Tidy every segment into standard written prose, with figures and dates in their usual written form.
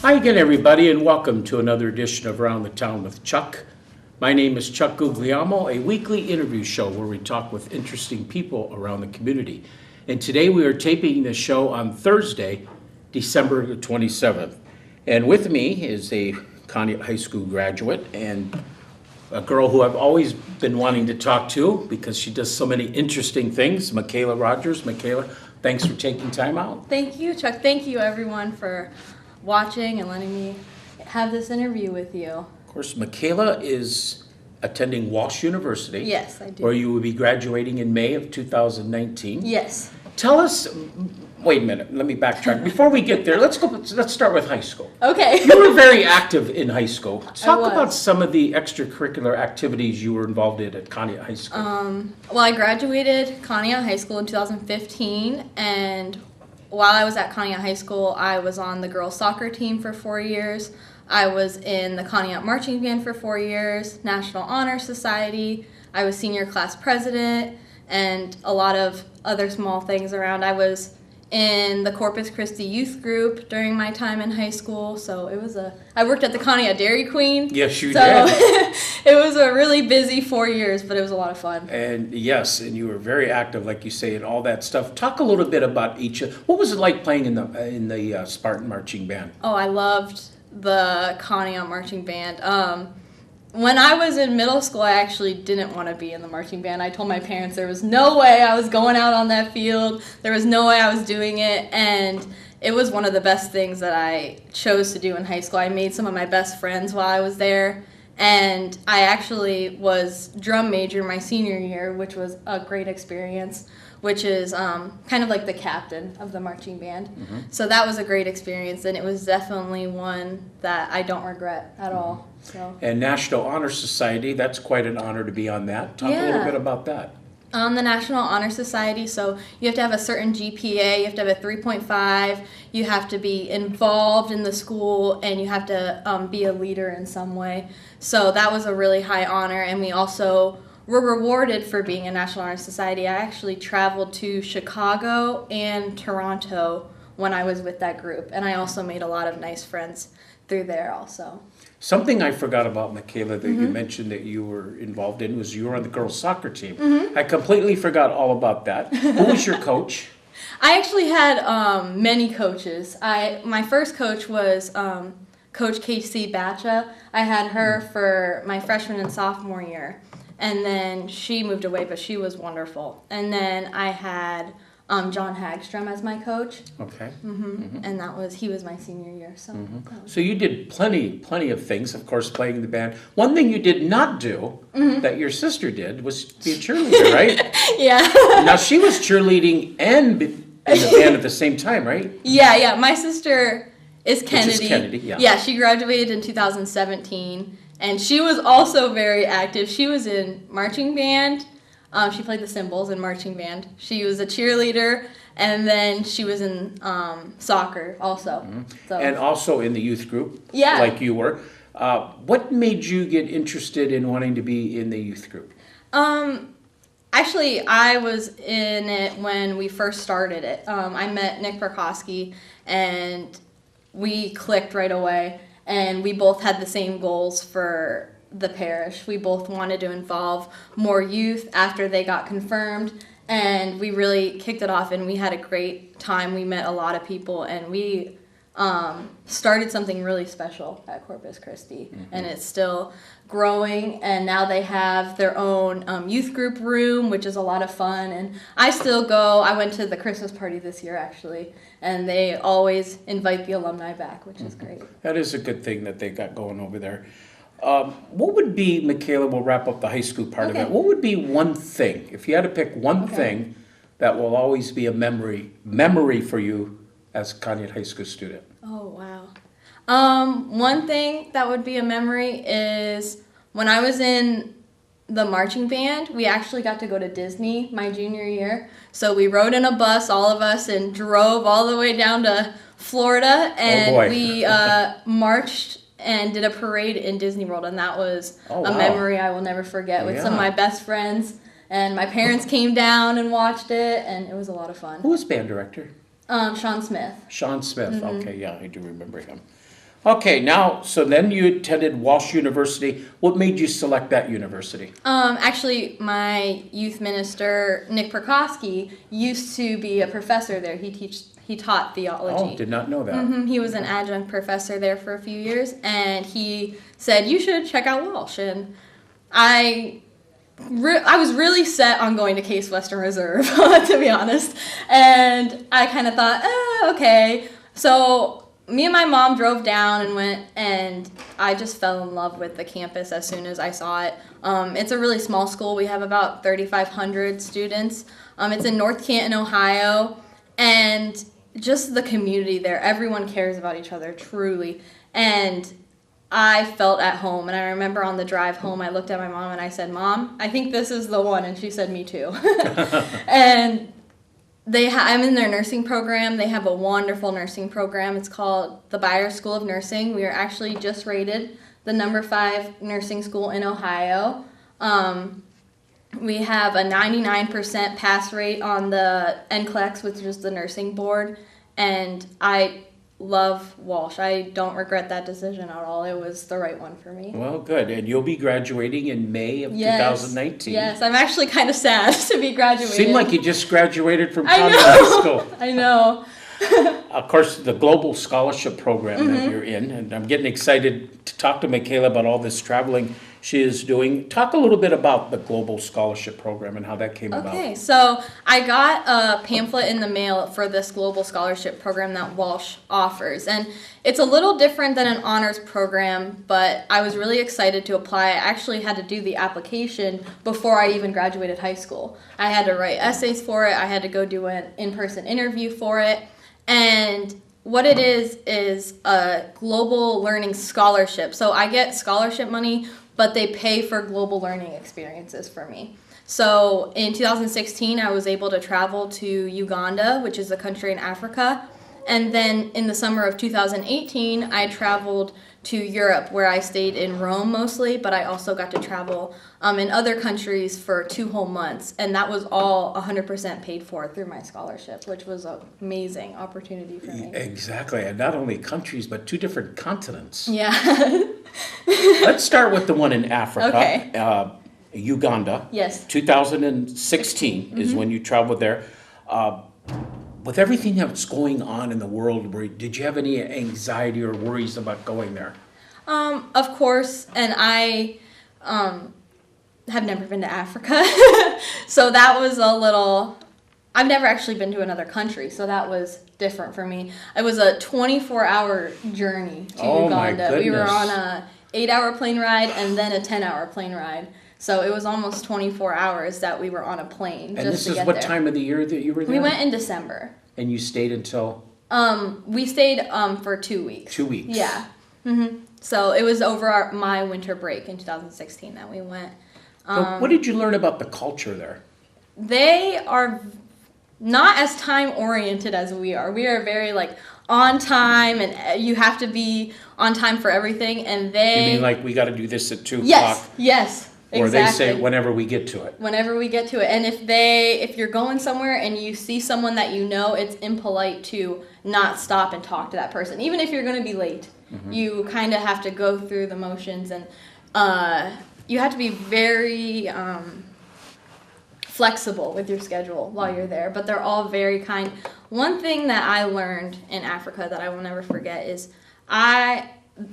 Hi again, everybody, and welcome to another edition of Around the Town with Chuck. My name is Chuck Guglielmo, a weekly interview show where we talk with interesting people around the community. And today we are taping the show on Thursday, December the 27th. And with me is a Conneaut High School graduate and a girl who I've always been wanting to talk to because she does so many interesting things, Michaela Rogers. Michaela, thanks for taking time out. Thank you, Chuck. Thank you, everyone, for watching and letting me have this interview with you. Of course, Michaela is attending Walsh University. Yes, I do. Where you will be graduating in May of 2019. Yes. Tell us, wait a minute, let me backtrack. Before we get there, let's start with high school. Okay. You were very active in high school. Talk was. about some of the extracurricular activities you were involved in at Conneaut High School. Well, I graduated Conneaut High School in 2015, and while I was at Conneaut High School, I was on the girls' soccer team for 4 years. I was in the Conneaut marching band for 4 years, National Honor Society. I was senior class president, and a lot of other small things around. I was in the Corpus Christi youth group during my time in high school, so I worked at the Conneaut Dairy Queen. Yes, you did. It was a really busy 4 years, but it was a lot of fun. And yes, and you were very active, like you say, and all that stuff. Talk a little bit about what was it like playing in the Spartan marching band? Oh, I loved the Conneaut marching band. When I was in middle school, I actually didn't want to be in the marching band. I told my parents there was no way I was going out on that field. There was no way I was doing it, and it was one of the best things that I chose to do in high school. I made some of my best friends while I was there, and I actually was drum major my senior year, which was a great experience, which is kind of like the captain of the marching band. Mm-hmm. So that was a great experience, and it was definitely one that I don't regret at all. So. And National Honor Society, that's quite an honor to be on that. Talk a little bit about that. The National Honor Society, so you have to have a certain GPA, you have to have a 3.5, you have to be involved in the school, and you have to be a leader in some way. So that was a really high honor, and we also were rewarded for being a National Honor Society. I actually traveled to Chicago and Toronto when I was with that group, and I also made a lot of nice friends through there also. Something I forgot about, Michaela, that you mentioned that you were involved in was you were on the girls' soccer team. Mm-hmm. I completely forgot all about that. Who was your coach? I actually had many coaches. My first coach was Coach Casey Batcha. I had her for my freshman and sophomore year. And then she moved away, but she was wonderful. And then I had John Hagstrom as my coach. Okay. Mm-hmm. Mm-hmm. And he was my senior year. So, So you did plenty of things, of course, playing in the band. One thing you did not do that your sister did was be a cheerleader, right? Yeah. Now, she was cheerleading and in the band at the same time, right? Yeah. My sister is Kennedy. Which is Kennedy, yeah. Yeah, she graduated in 2017. And she was also very active. She was in marching band. She played the cymbals in marching band. She was a cheerleader, and then she was in soccer also. Mm-hmm. So. And also in the youth group, yeah, like you were. What made you get interested in wanting to be in the youth group? Actually, I was in it when we first started it. I met Nick Perkowski, and we clicked right away. And we both had the same goals for the parish. We both wanted to involve more youth after they got confirmed, and we really kicked it off, and we had a great time. We met a lot of people, and we started something really special at Corpus Christi, and it's still growing, and now they have their own youth group room, which is a lot of fun, and I still go. I went to the Christmas party this year, actually, and they always invite the alumni back, which is great. That is a good thing that they got going over there. What would be, Michaela, we'll wrap up the high school part of it, what would be one thing, if you had to pick one thing that will always be a memory for you as a Conneaut High School student? Oh, wow. One thing that would be a memory is when I was in the marching band, we actually got to go to Disney my junior year. So we rode in a bus, all of us, and drove all the way down to Florida, and we marched and did a parade in Disney World, and that was a memory I will never forget with some of my best friends. And my parents came down and watched it, and it was a lot of fun. Who was band director? Sean Smith. Sean Smith, okay, yeah, I do remember him. Okay, now, so then you attended Walsh University. What made you select that university? Actually, my youth minister, Nick Perkowski, used to be a professor there. He taught theology. Oh, did not know that. He was an adjunct professor there for a few years, and he said, you should check out Walsh. And I was really set on going to Case Western Reserve, to be honest. And I kind of thought, okay. So me and my mom drove down and went, and I just fell in love with the campus as soon as I saw it. It's a really small school. We have about 3,500 students. It's in North Canton, Ohio, and just the community there. Everyone cares about each other, truly. And I felt at home, and I remember on the drive home, I looked at my mom and I said, Mom, I think this is the one, and she said, me too. And I'm in their nursing program. They have a wonderful nursing program. It's called the Bayer School of Nursing. We are actually just rated the number 5 nursing school in Ohio. We have a 99% pass rate on the NCLEX, which is the nursing board, and I love Walsh. I don't regret that decision at all. It was the right one for me. Well, good. And you'll be graduating in May of 2019. Yes, I'm actually kind of sad to be graduating. Seemed like you just graduated from I Conneaut know. High School. I know. Of course, the Global Scholarship Program that you're in, and I'm getting excited to talk to Michaela about all this traveling she is doing. Talk a little bit about the Global Scholarship Program and how that came about. Okay, so I got a pamphlet in the mail for this Global Scholarship Program that Walsh offers, and it's a little different than an honors program, but I was really excited to apply. I actually had to do the application before I even graduated high school. I had to write essays for it. I had to go do an in-person interview for it. And what it is a global learning scholarship. So I get scholarship money, but they pay for global learning experiences for me. So in 2016, I was able to travel to Uganda, which is a country in Africa. And then in the summer of 2018, I traveled to Europe, where I stayed in Rome mostly, but I also got to travel in other countries for 2 whole months. And that was all 100% paid for through my scholarship, which was an amazing opportunity for me. Exactly. And not only countries, but 2 different continents. Yeah. Let's start with the one in Africa. Okay. Uganda. Yes. 2016 is when you traveled there. With everything that's going on in the world, did you have any anxiety or worries about going there? Of course, and I have never been to Africa, so that was a little. I've never actually been to another country, so that was different for me. It was a 24-hour journey to Oh, my Uganda. We were goodness. on a 8-hour plane ride and then a 10-hour plane ride. So it was almost 24 hours that we were on a plane And just this to is get what there. time of the year that you were there? We went in December. And you stayed until We stayed for 2 weeks. 2 weeks. Yeah. So it was over my winter break in 2016 that we went. But what did you learn about the culture there? They are not as time oriented as we are. We are very on time, and you have to be on time for everything. And they. You mean like we got to do this at 2 Yes. o'clock? Yes. Or Exactly. they say whenever we get to it. Whenever we get to it. And if you're going somewhere and you see someone that you know, it's impolite to not stop and talk to that person. Even if you're going to be late, you kind of have to go through the motions, and you have to be very flexible with your schedule while you're there. But they're all very kind. One thing that I learned in Africa that I will never forget is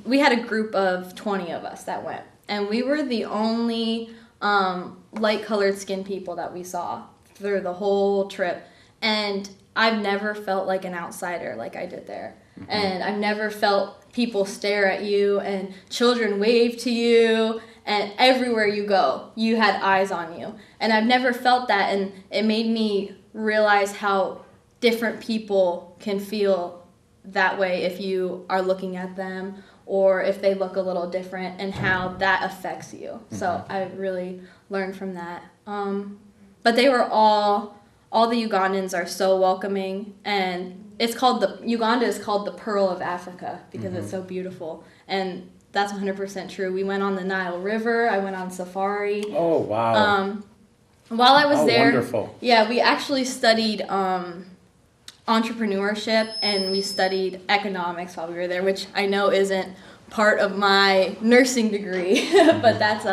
we had a group of 20 of us that went. And we were the only light-colored skin people that we saw through the whole trip. And I've never felt like an outsider like I did there. And I've never felt people stare at you and children wave to you. And everywhere you go, you had eyes on you. And I've never felt that. And it made me realize how different people can feel that way if you are looking at them, or if they look a little different, and how that affects you. So I really learned from that. But they were all the Ugandans are so welcoming, and Uganda is called the Pearl of Africa because it's so beautiful. And that's 100% true. We went on the Nile River. I went on safari. Oh, wow. While I was there, wonderful. yeah, we actually studied entrepreneurship, and we studied economics while we were there, which I know isn't part of my nursing degree, but that's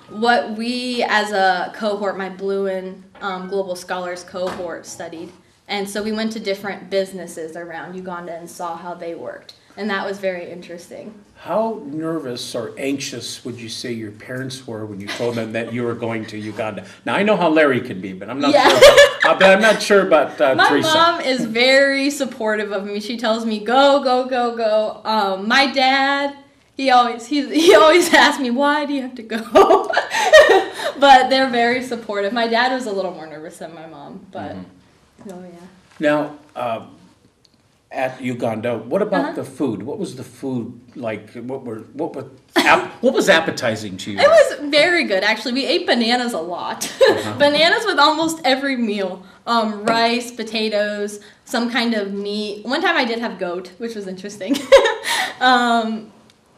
what we as a cohort, my Blue and Global Scholars cohort, studied. And so we went to different businesses around Uganda and saw how they worked. And that was very interesting. How nervous or anxious would you say your parents were when you told them that you were going to Uganda? Now, I know how Larry can be, but I'm not sure about My Teresa. mom is very supportive of me. She tells me, go, go, go, go. My dad, he always asks me, why do you have to go? But they're very supportive. My dad was a little more nervous than my mom, but oh yeah. Now, at Uganda, what about the food? What was the food like? What was appetizing to you? It was very good, actually. We ate bananas a lot. Bananas with almost every meal. Rice, potatoes, some kind of meat. One time I did have goat, which was interesting.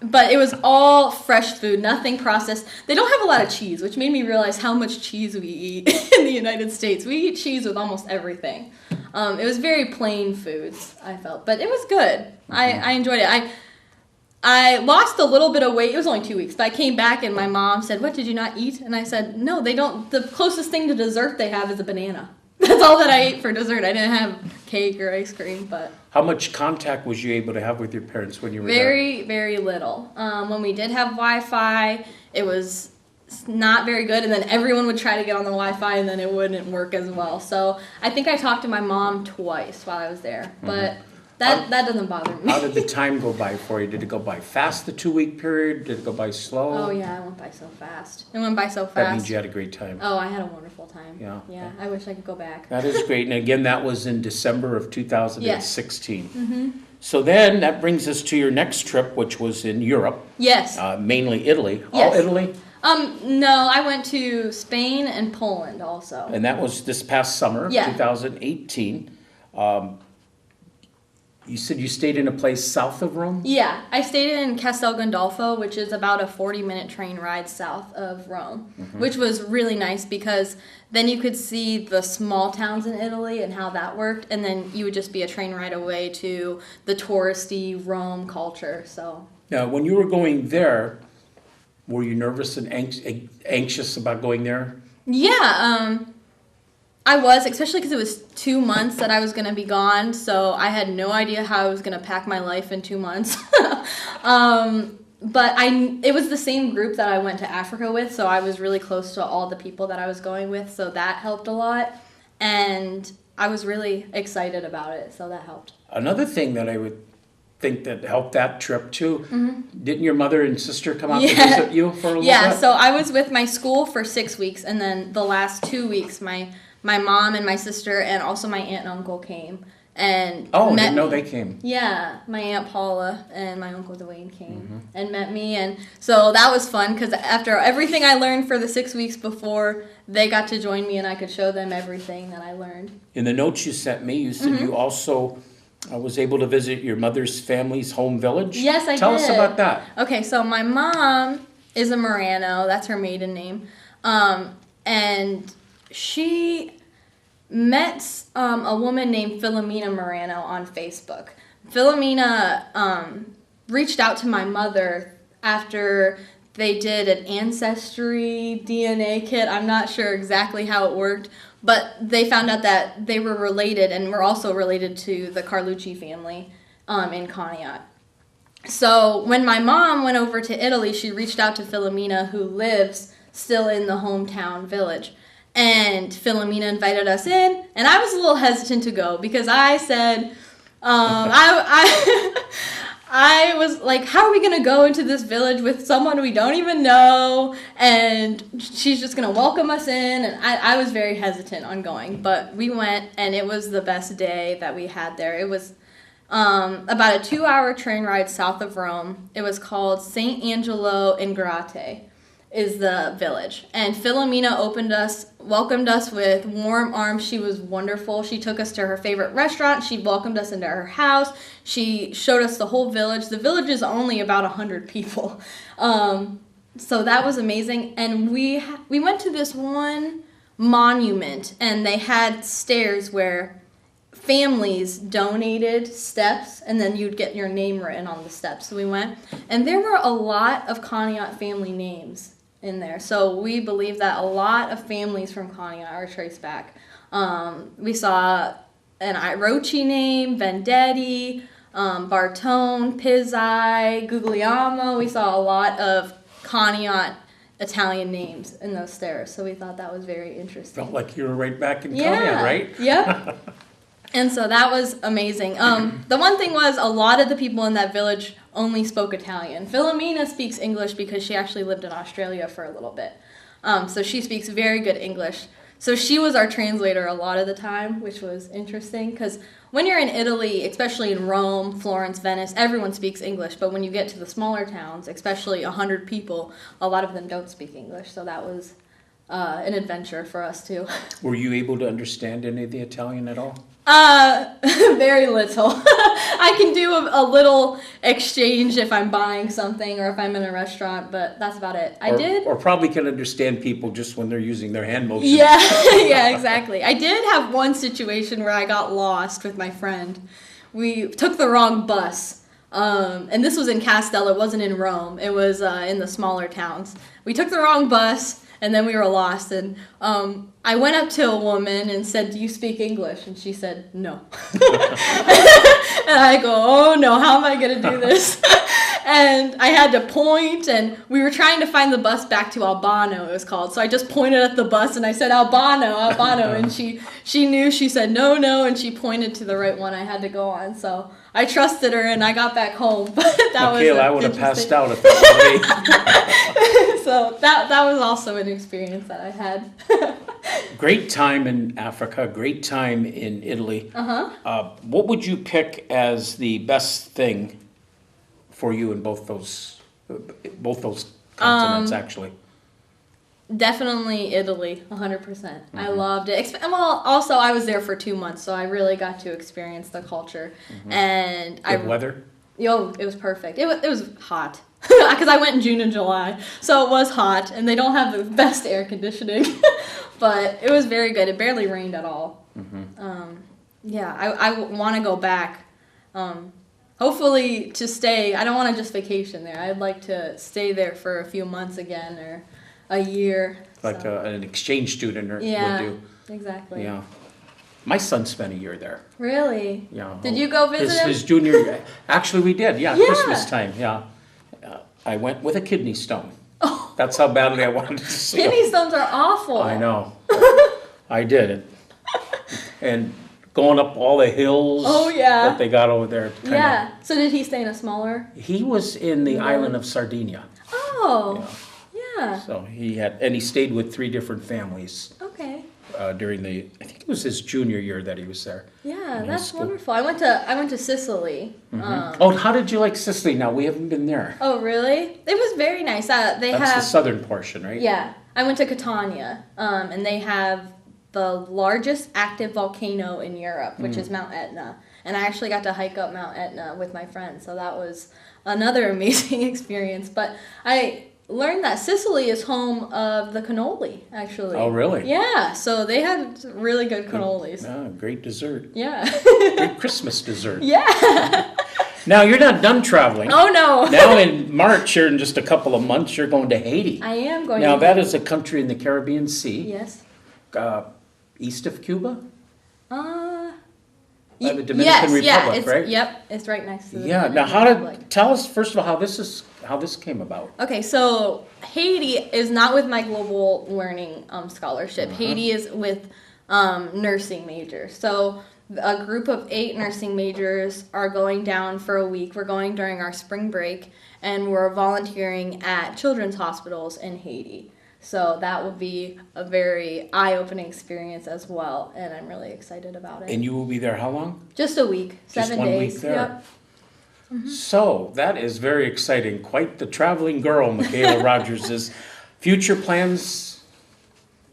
But it was all fresh food, nothing processed. They don't have a lot of cheese, which made me realize how much cheese we eat in the United States. We eat cheese with almost everything. It was very plain foods, I felt, but it was good. I enjoyed it. I lost a little bit of weight. It was only 2 weeks, but I came back and my mom said, "What, did you not eat?" And I said, "No, they don't. The closest thing to dessert they have is a banana." That's all that I ate for dessert. I didn't have cake or ice cream, but... How much contact was you able to have with your parents when you were there? Very, very little. When we did have Wi-Fi, it was not very good, and then everyone would try to get on the Wi-Fi, and then it wouldn't work as well. So I think I talked to my mom twice while I was there, but that doesn't bother me. How did the time go by for you? Did it go by fast, the 2-week period? Did it go by slow? Oh, yeah, it went by so fast. It went by so fast. That means you had a great time. Oh, I had a wonderful time. Yeah. Yeah, I wish I could go back. That is great. And again, that was in December of 2016. Yes. Mm-hmm. So then that brings us to your next trip, which was in Europe. Yes. Mainly Italy. Yes. All Italy? No, I went to Spain and Poland also. And that was this past summer, Yeah. 2018. You said you stayed in a place south of Rome? Yeah, I stayed in Castel Gandolfo, which is about a 40-minute train ride south of Rome, which was really nice because then you could see the small towns in Italy and how that worked, and then you would just be a train ride away to the touristy Rome culture. So Now, when you were going there, were you nervous and anxious about going there? yeah, I was, especially because it was 2 months that I was going to be gone, so I had no idea how I was going to pack my life in 2 months. But it was the same group that I went to Africa with, so I was really close to all the people that I was going with, so that helped a lot. And I was really excited about it, so that helped. Another thing that I would think that helped that trip too, didn't your mother and sister come out to visit you for a little bit? Yeah, so I was with my school for 6 weeks, and then the last 2 weeks, my mom and my sister and also my aunt and uncle came and I met didn't know me. they came. Yeah, my Aunt Paula and my Uncle Dwayne came and met me, and so that was fun because after everything I learned for the 6 weeks before, they got to join me and I could show them everything that I learned. In the notes you sent me, you said you also was able to visit your mother's family's home village. Yes, I did. Tell us about that. Okay, so my mom is a Morano. That's her maiden name. And she met a woman named Philomena Morano on Facebook. Philomena reached out to my mother after they did an ancestry DNA kit. I'm not sure exactly how it worked, but they found out that they were related and were also related to the Carlucci family in Conneaut. So when my mom went over to Italy, she reached out to Philomena, who lives still in the hometown village. And Philomena invited us in, and I was a little hesitant to go because I said, I was like, how are we going to go into this village with someone we don't even know, and she's just going to welcome us in, and I was very hesitant on going, but we went, and it was the best day that we had there. It was about a 2-hour train ride south of Rome. It was called St. Angelo in Grate. Is the village. And Philomena welcomed us with warm arms. She was wonderful. She took us to her favorite restaurant. She welcomed us into her house. She showed us the whole village. The village is only about 100 people. So that was amazing. And we went to this one monument, and they had stairs where families donated steps, and then you'd get your name written on the steps. So we went, and there were a lot of Conneaut family names in there. So we believe that a lot of families from Conneaut are traced back. We saw an Irochi name, Vendetti, Bartone, Pizzai, Guglielmo. We saw a lot of Conneaut Italian names in those stairs, so we thought that was very interesting. Felt like you were right back in Conneaut, right? Yep. And so that was amazing. The one thing was a lot of the people in that village only spoke Italian. Philomena speaks English because she actually lived in Australia for a little bit. So she speaks very good English. So she was our translator a lot of the time, which was interesting because when you're in Italy, especially in Rome, Florence, Venice, everyone speaks English. But when you get to the smaller towns, especially 100 people, a lot of them don't speak English. So that was an adventure for us too. Were you able to understand any of the Italian at all? Very little. I can do a little exchange if I'm buying something or if I'm in a restaurant, but that's about it. Or probably can understand people just when they're using their hand motions. Yeah, yeah, exactly. I did have one situation where I got lost with my friend. We took the wrong bus. And this was in Castello, it wasn't in Rome. It was in the smaller towns. We took the wrong bus. And then we were lost, and I went up to a woman and said, "Do you speak English?" And she said, "No." And I go, "Oh no, how am I going to do this?" And I had to point, and we were trying to find the bus back to Albano, it was called. So I just pointed at the bus, and I said, Albano, and she knew, she said, no, and she pointed to the right one I had to go on. So I trusted her, and I got back home. But that Michaela, I would have passed out if that was me. So that was also an experience that I had. Great time in Africa, great time in Italy. What would you pick as the best thing for you in both those continents, actually? Definitely Italy, 100%. I loved it. Well, also I was there for 2 months, so I really got to experience the culture. And Good weather? It was perfect. It was hot because I went in June and July, so it was hot, and they don't have the best air conditioning, but it was very good. It barely rained at all. Yeah, I want to go back. Hopefully to stay. I don't want to just vacation there. I'd like to stay there for a few months again or a year. Like an exchange student would do. Yeah, exactly. Yeah. My son spent a year there. Really? Yeah. Did you go visit him? His junior year. Actually, we did. Yeah, Yeah. Christmas time. Yeah. I went with a kidney stone. Oh. That's how badly I wanted to see him. Kidney stones are awful. I know. I did it. And going up all the hills that they got over there. Yeah. So did he stay in a smaller? He was in the island of Sardinia. Oh. Yeah. So he stayed with 3 different families Okay. during I think it was his junior year that he was there. Yeah, in that's school. wonderful. I went to Sicily. How did you like Sicily? Now, we haven't been there. Oh, really? It was very nice. That's the southern portion, right? Yeah. I went to Catania, and they have the largest active volcano in Europe, which is Mount Etna. And I actually got to hike up Mount Etna with my friends, so that was another amazing experience. But I learned that Sicily is home of the cannoli, actually. Oh, really? Yeah, so they had really good cannolis. Yeah, great dessert. Yeah. Great Christmas dessert. Yeah. Now, you're not done traveling. Oh, no. Now in March, here in just a couple of months, you're going to Haiti. I am going Now, to that is a country in the Caribbean Sea. Yes. East of Cuba? The Dominican Republic, right? Yep, it's right next to the Yeah. Now, Dominican Republic. tell us first of all how this came about. Okay, so Haiti is not with my global learning scholarship. Haiti is with nursing majors. So a group of 8 nursing majors are going down for a week. We're going during our spring break, and we're volunteering at children's hospitals in Haiti. So that will be a very eye-opening experience as well, and I'm really excited about it. And you will be there how long? Just a week, 7 1 days. week there. Yep. So that is very exciting. Quite the traveling girl, Michaela Rogers is. Future plans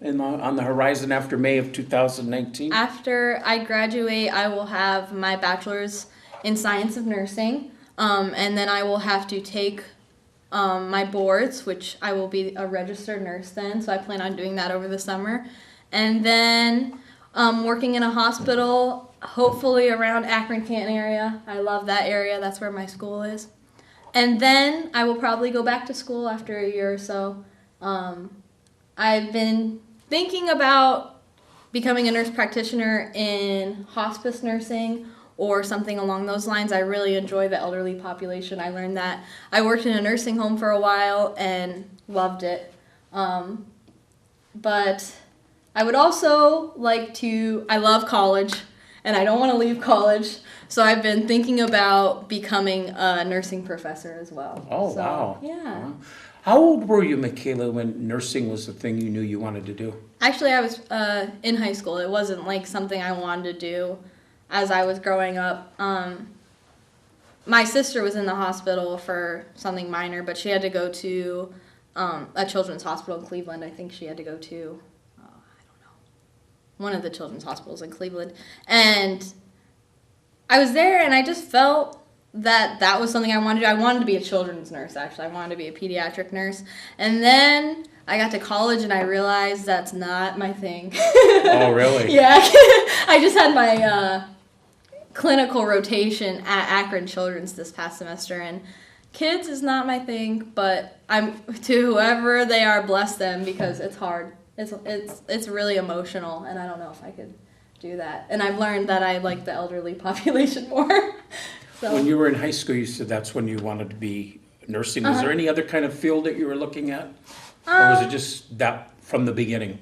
on the horizon after May of 2019? After I graduate, I will have my bachelor's in science of nursing, and then I will have to take my boards, which I will be a registered nurse then, so I plan on doing that over the summer. And then working in a hospital hopefully around Akron Canton area. I love that area. That's where my school is. And then I will probably go back to school after a year or so. I've been thinking about becoming a nurse practitioner in hospice nursing or something along those lines. I really enjoy the elderly population. I learned that. I worked in a nursing home for a while and loved it. But I would also like to, I love college and I don't want to leave college. So I've been thinking about becoming a nursing professor as well. Oh, so, wow. Yeah. Wow. How old were you, Michaela, when nursing was the thing you knew you wanted to do? Actually, I was in high school. It wasn't like something I wanted to do as I was growing up. My sister was in the hospital for something minor, but she had to go to a children's hospital in Cleveland. I think she had to go to, I don't know, one of the children's hospitals in Cleveland. And I was there, and I just felt that was something I wanted to do. I wanted to be a children's nurse, actually. I wanted to be a pediatric nurse. And then I got to college, and I realized that's not my thing. Oh, really? Yeah. I just had my clinical rotation at Akron Children's this past semester, and kids is not my thing, but I'm to whoever they are, bless them, because it's hard. It's really emotional, and I don't know if I could do that. And I've learned that I like the elderly population more. So. When you were in high school, you said that's when you wanted to be nursing. Was there any other kind of field that you were looking at? Or was it just that from the beginning?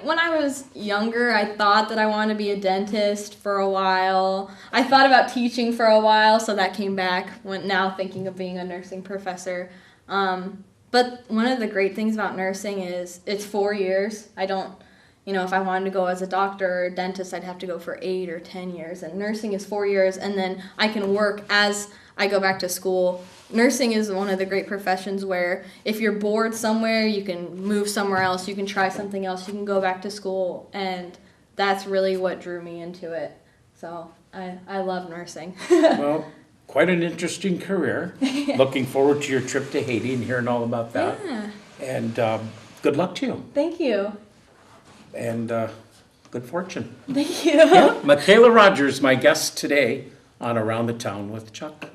When I was younger, I thought that I wanted to be a dentist for a while. I thought about teaching for a while, so that came back when now thinking of being a nursing professor. But one of the great things about nursing is it's 4 years. If I wanted to go as a doctor or a dentist, I'd have to go for 8 or 10 years. And nursing is 4 years, and then I can work as I go back to school. Nursing is one of the great professions where if you're bored somewhere, you can move somewhere else, you can try something else, you can go back to school, and that's really what drew me into it. So I love nursing. Well, quite an interesting career. Looking forward to your trip to Haiti and hearing all about that. Yeah. And good luck to you. Thank you. And good fortune. Thank you. Yeah, Michaela Rogers, my guest today on Around the Town with Chuck.